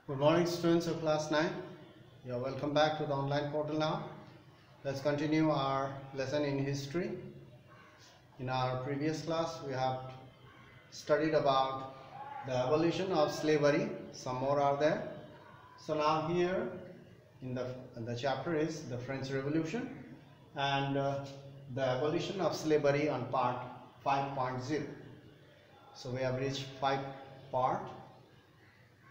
Good morning, students of class 9. You're welcome back to the online portal now. Let's continue our lesson in history. In our previous class, we have studied about the abolition of slavery. Some more are there. So now here in the chapter is the French Revolution and the abolition of slavery on part 5.0. So we have reached 5 part.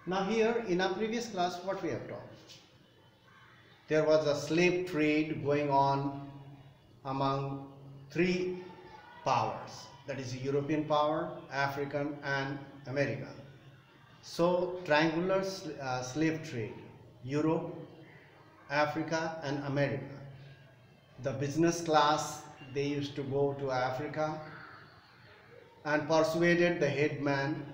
Now here in our previous class, what we have taught? There was a slave trade going on among three powers, that is European power, African and American. So triangular slave trade, Europe, Africa and America. The business class, they used to go to Africa and persuaded the headman,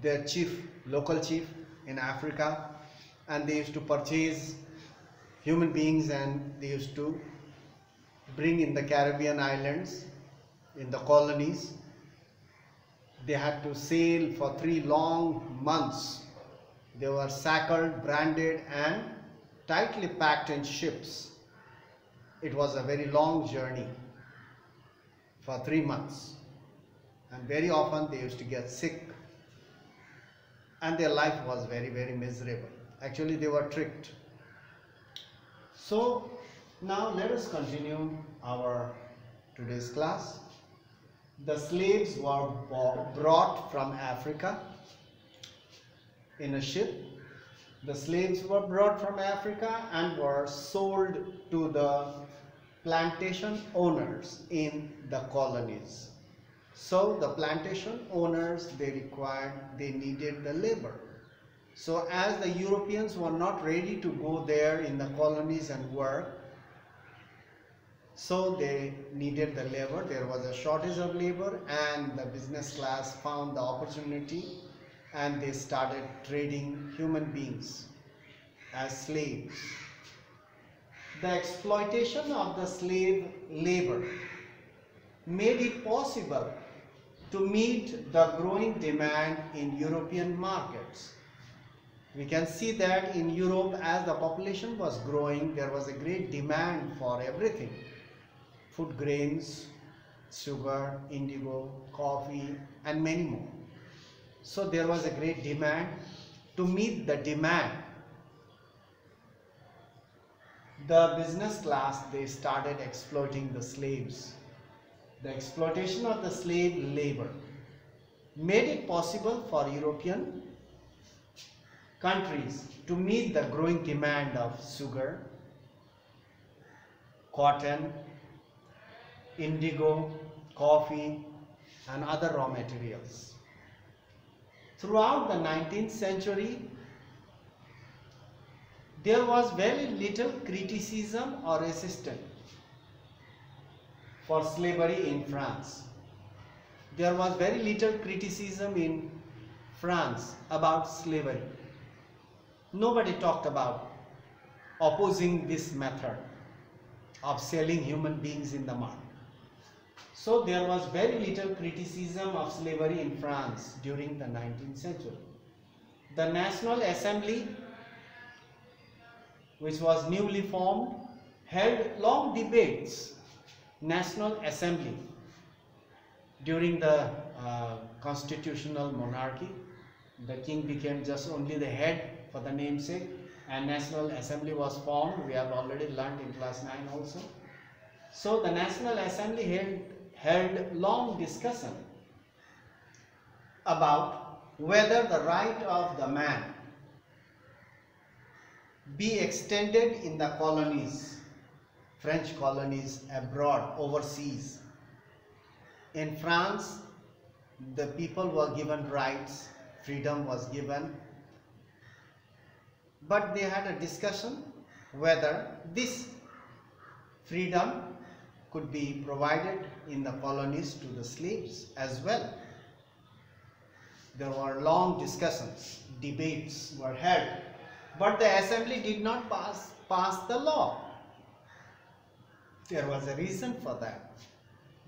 their chief, local chief in Africa, and they used to purchase human beings and they used to bring in the Caribbean islands, in the colonies. They had to sail for 3 long months. They were shackled, branded and tightly packed in ships. It was a very long journey for 3 months, and very often they used to get sick and their life was very miserable. Actually, they were tricked. So now let us continue our today's class. The slaves were brought from Africa in a ship. The slaves were brought from Africa and were sold to the plantation owners in the colonies. So the plantation owners, they needed the labor. So as the Europeans were not ready to go there in the colonies and work, so they needed the labor. There was a shortage of labor and the business class found the opportunity and they started trading human beings as slaves. The exploitation of the slave labor made it possible to meet the growing demand in European markets. We can see that in Europe, as the population was growing, there was a great demand for everything. Food grains, sugar, indigo, coffee and many more. So there was a great demand. To meet the demand, the business class, they started exploiting the slaves. The exploitation of the slave labor made it possible for European countries to meet the growing demand of sugar, cotton, indigo, coffee and other raw materials. Throughout the 19th century, there was very little criticism or resistance for slavery in France. There was very little criticism in France about slavery. Nobody talked about opposing this method of selling human beings in the market. So there was very little criticism of slavery in France during the 19th century. The National Assembly, which was newly formed, held long debates. National Assembly during the constitutional monarchy, the king became just only the head for the namesake and National Assembly was formed. We have already learned in class 9 also. So the National Assembly held long discussion about whether the right of the man be extended in the colonies, French colonies abroad, overseas. In France, the people were given rights, freedom was given, but they had a discussion whether this freedom could be provided in the colonies to the slaves as well. There were long discussions, debates were held, but the assembly did not pass the law. There was a reason for that.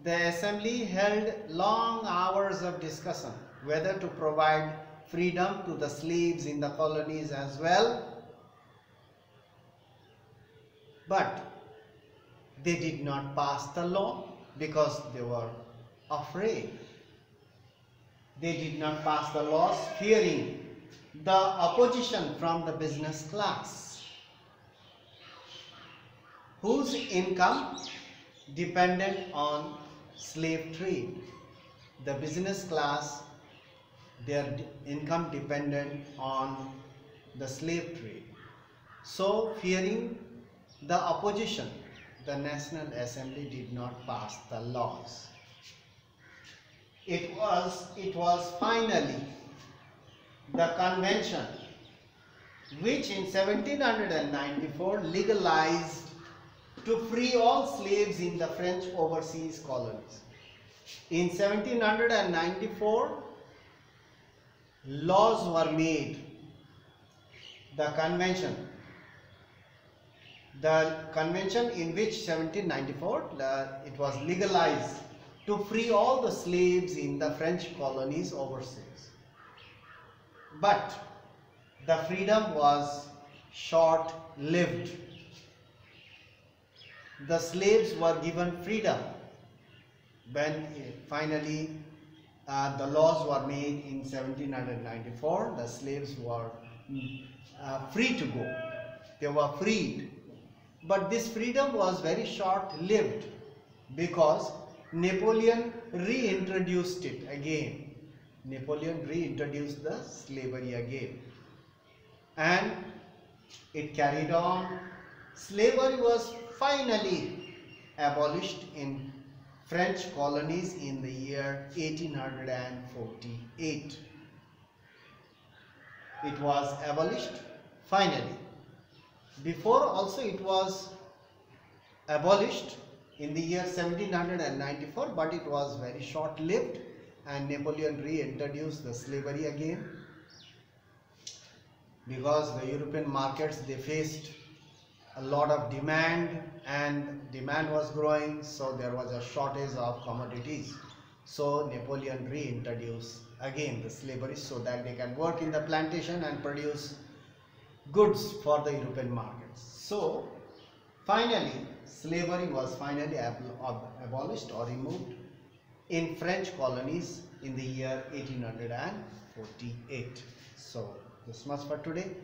The assembly held long hours of discussion whether to provide freedom to the slaves in the colonies as well. But they did not pass the law because they were afraid. They did not pass the laws fearing the opposition from the business class, whose income depended on slave trade. The business class, their income depended on the slave trade. So, fearing the opposition, the National Assembly did not pass the laws. It was finally the convention which in 1794 legalized to free all slaves in the French overseas colonies. In 1794, laws were made. The convention in which 1794 it was legalized to free all the slaves in the French colonies overseas. But the freedom was short-lived. The slaves were given freedom when finally the laws were made in 1794. The slaves were free to go. They were freed. But this freedom was very short-lived because Napoleon reintroduced it again. Napoleon reintroduced the slavery again. And it carried on. Slavery was finally abolished in French colonies in the year 1848. It was abolished finally. Before also it was abolished in the year 1794, but it was very short-lived and Napoleon reintroduced the slavery again because the European markets, they faced a lot of demand and demand was growing, so there was a shortage of commodities. So Napoleon reintroduced again the slavery so that they can work in the plantation and produce goods for the European markets. So finally slavery was finally abolished or removed in French colonies in the year 1848. So this much for today.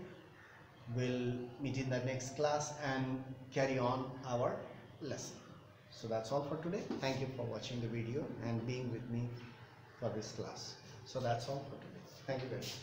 We'll meet in the next class and carry on our lesson. So that's all for today. Thank you for watching the video and being with me for this class. So that's all for today. Thank you very much.